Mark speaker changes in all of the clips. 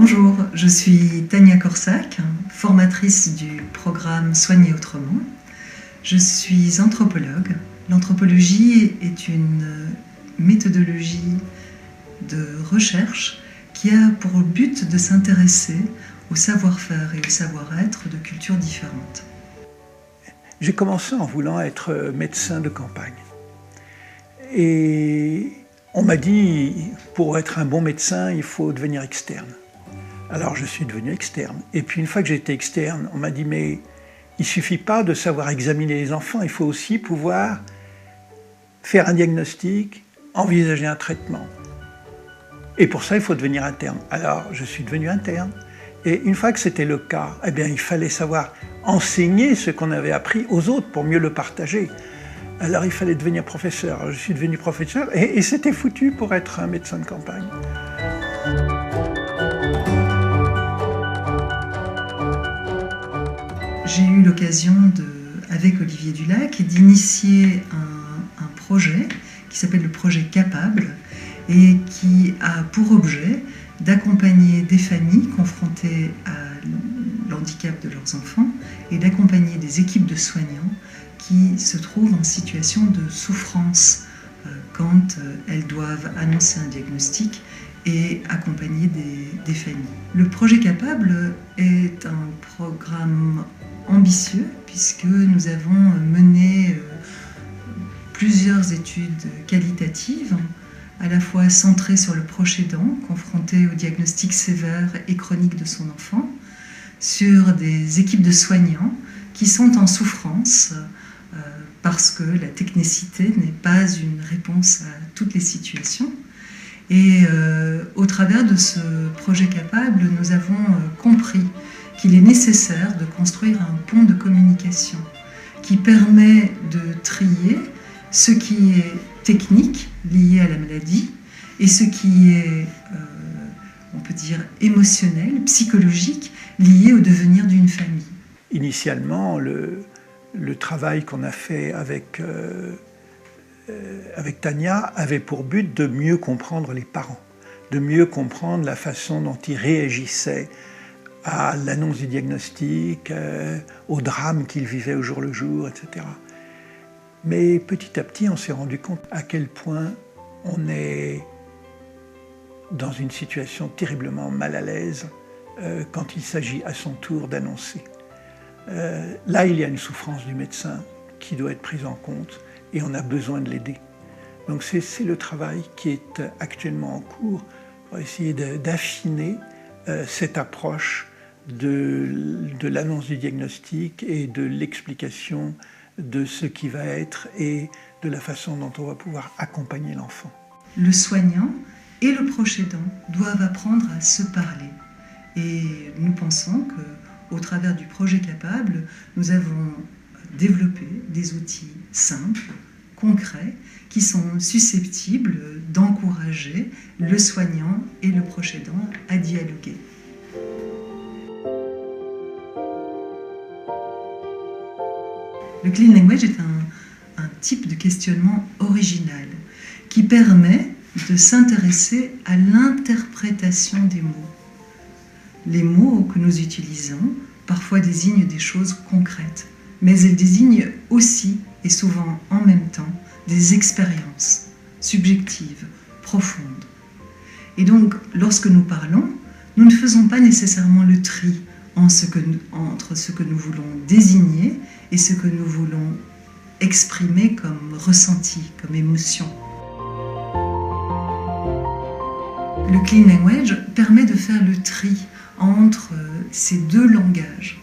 Speaker 1: Bonjour, je suis Tania Corsac, formatrice du programme Soigner autrement. Je suis anthropologue. L'anthropologie est une méthodologie de recherche qui a pour but de s'intéresser au savoir-faire et au savoir-être de cultures différentes.
Speaker 2: J'ai commencé en voulant être médecin de campagne. Et on m'a dit, pour être un bon médecin, il faut devenir externe. Alors je suis devenu externe. Et puis une fois que j'ai été externe, on m'a dit, mais il ne suffit pas de savoir examiner les enfants, il faut aussi pouvoir faire un diagnostic, envisager un traitement. Et pour ça, il faut devenir interne. Alors je suis devenu interne. Et une fois que c'était le cas, eh bien, il fallait savoir enseigner ce qu'on avait appris aux autres pour mieux le partager. Alors il fallait devenir professeur. Alors, je suis devenu professeur et c'était foutu pour être un médecin de campagne.
Speaker 1: J'ai eu l'occasion, avec Olivier Dulac, d'initier un projet qui s'appelle le projet Capable et qui a pour objet d'accompagner des familles confrontées à l'handicap de leurs enfants et d'accompagner des équipes de soignants qui se trouvent en situation de souffrance quand elles doivent annoncer un diagnostic et accompagner des familles. Le projet Capable est un programme ambitieux puisque nous avons mené plusieurs études qualitatives à la fois centrées sur le proche aidant, confronté au diagnostic sévère et chronique de son enfant, sur des équipes de soignants qui sont en souffrance parce que la technicité n'est pas une réponse à toutes les situations. Et au travers de ce projet Capable, nous avons compris qu'il est nécessaire de construire un pont de communication qui permet de trier ce qui est technique lié à la maladie et ce qui est, on peut dire, émotionnel, psychologique, lié au devenir d'une famille.
Speaker 2: Initialement, le travail qu'on a fait avec Tania avait pour but de mieux comprendre les parents, de mieux comprendre la façon dont ils réagissaient à l'annonce du diagnostic, au drame qu'ils vivaient au jour le jour, etc. Mais petit à petit, on s'est rendu compte à quel point on est dans une situation terriblement mal à l'aise quand il s'agit à son tour d'annoncer. Là, il y a une souffrance du médecin qui doit être prise en compte et on a besoin de l'aider. Donc c'est le travail qui est actuellement en cours pour essayer d'affiner cette approche de l'annonce du diagnostic et de l'explication de ce qui va être et de la façon dont on va pouvoir accompagner l'enfant.
Speaker 1: Le soignant et le proche aidant doivent apprendre à se parler. Et nous pensons qu'au travers du projet Capable, nous avons développé des outils simples, concrets, qui sont susceptibles d'encourager le soignant et le proche aidant à dialoguer. Le clean language est un type de questionnement original qui permet de s'intéresser à l'interprétation des mots. Les mots que nous utilisons parfois désignent des choses concrètes, mais elles désignent aussi, et souvent en même temps, des expériences subjectives, profondes. Et donc, lorsque nous parlons, nous ne faisons pas nécessairement le tri entre ce que nous voulons désigner et ce que nous voulons exprimer comme ressenti, comme émotion. Le clean language permet de faire le tri entre ces deux langages.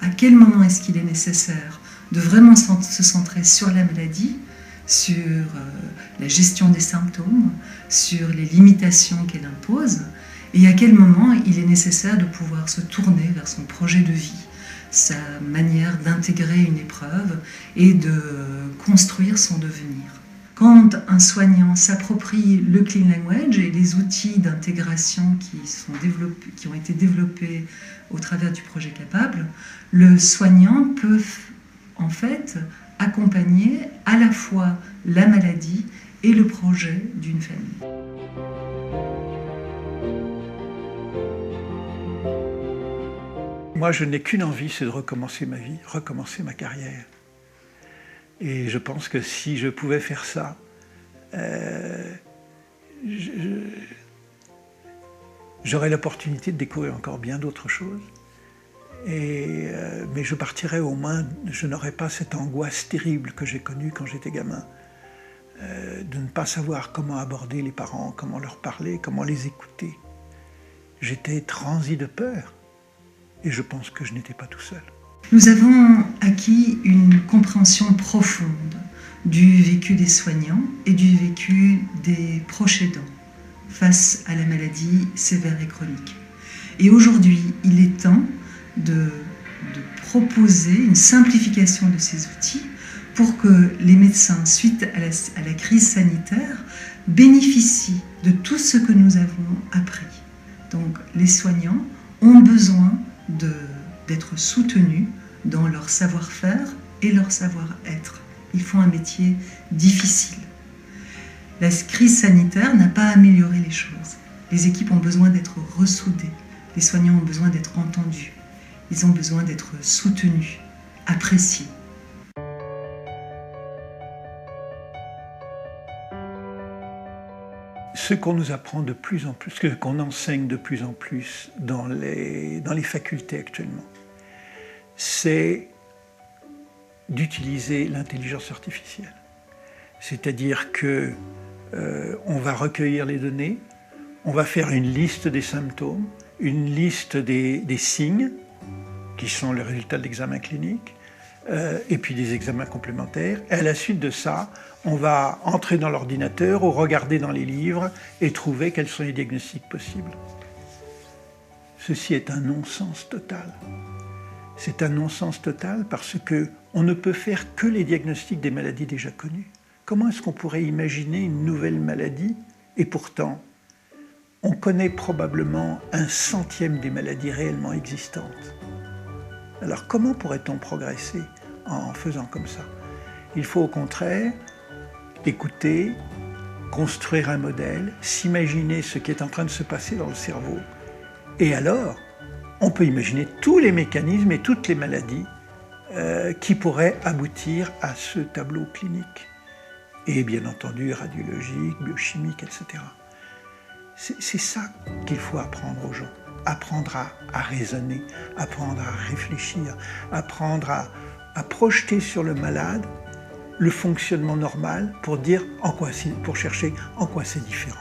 Speaker 1: À quel moment est-ce qu'il est nécessaire de vraiment se centrer sur la maladie, sur la gestion des symptômes, sur les limitations qu'elle impose, et à quel moment il est nécessaire de pouvoir se tourner vers son projet de vie, sa manière d'intégrer une épreuve et de construire son devenir. Quand un soignant s'approprie le clean language et les outils d'intégration qui ont été développés au travers du projet Capable, le soignant peut en fait accompagner à la fois la maladie et le projet d'une famille.
Speaker 2: Moi, je n'ai qu'une envie, c'est de recommencer ma vie, recommencer ma carrière. Et je pense que si je pouvais faire ça, j'aurais l'opportunité de découvrir encore bien d'autres choses. Mais je partirais au moins, je n'aurais pas cette angoisse terrible que j'ai connue quand j'étais gamin, de ne pas savoir comment aborder les parents, comment leur parler, comment les écouter. J'étais transi de peur et je pense que je n'étais pas tout seul.
Speaker 1: Nous avons acquis une compréhension profonde du vécu des soignants et du vécu des proches aidants face à la maladie sévère et chronique. Et aujourd'hui, il est temps de proposer une simplification de ces outils pour que les médecins, suite à la crise sanitaire, bénéficient de tout ce que nous avons appris. Donc les soignants ont besoin d'être soutenus dans leur savoir-faire et leur savoir-être. Ils font un métier difficile. La crise sanitaire n'a pas amélioré les choses. Les équipes ont besoin d'être ressoudées. Les soignants ont besoin d'être entendus. Ils ont besoin d'être soutenus, appréciés.
Speaker 2: Ce qu'on nous apprend de plus en plus, ce qu'on enseigne de plus en plus dans les facultés actuellement, c'est d'utiliser l'intelligence artificielle. C'est-à-dire que on va recueillir les données, on va faire une liste des symptômes, une liste des signes, qui sont les résultats de l'examen clinique, et puis des examens complémentaires. Et à la suite de ça, on va entrer dans l'ordinateur ou regarder dans les livres et trouver quels sont les diagnostics possibles. Ceci est un non-sens total. C'est un non-sens total parce qu'on ne peut faire que les diagnostics des maladies déjà connues. Comment est-ce qu'on pourrait imaginer une nouvelle maladie? Et pourtant, on connaît probablement 1/100 des maladies réellement existantes. Alors comment pourrait-on progresser en faisant comme ça? Il faut au contraire écouter, construire un modèle, s'imaginer ce qui est en train de se passer dans le cerveau. Et alors, on peut imaginer tous les mécanismes et toutes les maladies qui pourraient aboutir à ce tableau clinique. Et bien entendu, radiologique, biochimique, etc. C'est ça qu'il faut apprendre aux gens. Apprendre à raisonner, apprendre à réfléchir, apprendre à projeter sur le malade le fonctionnement normal pour chercher en quoi c'est différent.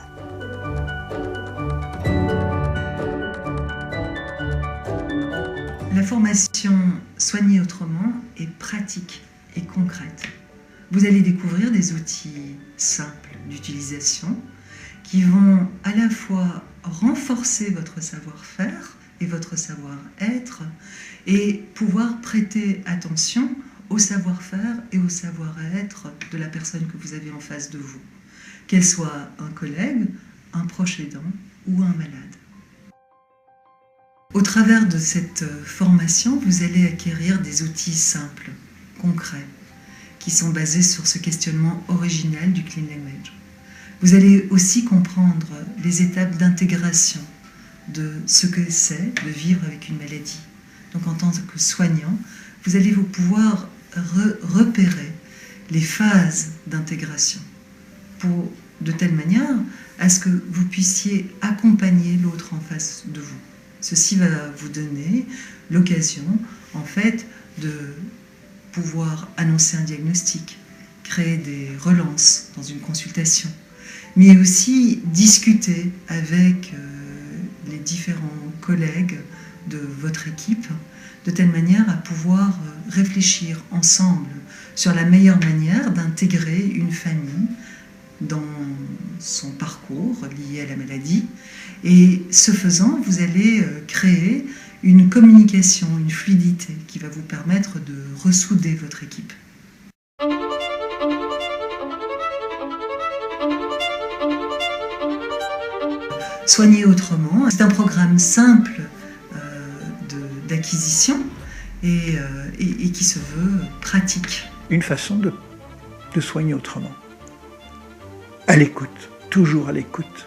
Speaker 1: La formation Soigner autrement est pratique et concrète. Vous allez découvrir des outils simples d'utilisation qui vont à la fois renforcer votre savoir-faire et votre savoir-être et pouvoir prêter attention au savoir-faire et au savoir-être de la personne que vous avez en face de vous, qu'elle soit un collègue, un proche aidant ou un malade. Au travers de cette formation, vous allez acquérir des outils simples, concrets, qui sont basés sur ce questionnement original du Clean Language. Vous allez aussi comprendre les étapes d'intégration de ce que c'est de vivre avec une maladie. Donc en tant que soignant, vous allez pouvoir repérer les phases d'intégration de telle manière à ce que vous puissiez accompagner l'autre en face de vous. Ceci va vous donner l'occasion, en fait, de pouvoir annoncer un diagnostic, créer des relances dans une consultation, mais aussi discuter avec les différents collègues de votre équipe, de telle manière à pouvoir réfléchir ensemble sur la meilleure manière d'intégrer une famille dans son parcours lié à la maladie. Et ce faisant, vous allez créer une communication, une fluidité qui va vous permettre de ressouder votre équipe. Soigner autrement, c'est un programme simple d'acquisition et qui se veut pratique.
Speaker 2: Une façon de soigner autrement. À l'écoute, toujours à l'écoute.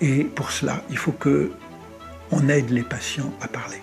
Speaker 2: Et pour cela, il faut qu'on aide les patients à parler.